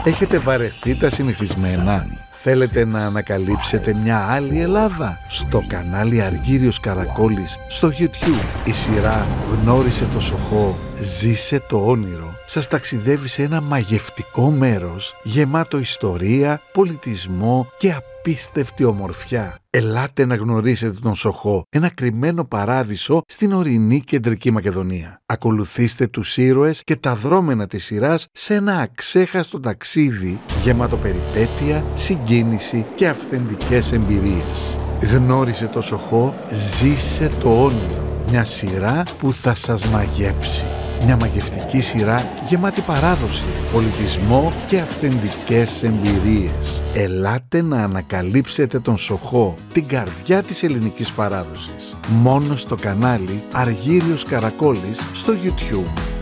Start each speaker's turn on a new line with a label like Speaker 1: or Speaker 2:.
Speaker 1: Έχετε βαρεθεί τα συνηθισμένα? Θέλετε να ανακαλύψετε μια άλλη Ελλάδα? Στο κανάλι Αργύριος Καρακόλης στο YouTube η σειρά «Γνώρισε το Σοχό, ζήσε το όνειρο» σας ταξιδεύει σε ένα μαγευτικό μέρος γεμάτο ιστορία, πολιτισμό και απίστευτη ομορφιά. Ελάτε να γνωρίσετε τον Σοχό, ένα κρυμμένο παράδεισο στην ορεινή Κεντρική Μακεδονία. Ακολουθήστε τους ήρωες και τα δρόμενα της σειράς σε ένα αξέχαστο ταξίδι γεμάτο περιπέτεια, συγκίνηση και αυθεντικές εμπειρίες. Γνώρισε το Σοχό, ζήσε το όνειρο. Μια σειρά που θα σας μαγέψει. Μια μαγευτική σειρά γεμάτη παράδοση, πολιτισμό και αυθεντικές εμπειρίες. Ελάτε να ανακαλύψετε τον Σοχό, την καρδιά της ελληνικής παράδοσης. Μόνο στο κανάλι Αργύριος Καρακόλης στο YouTube.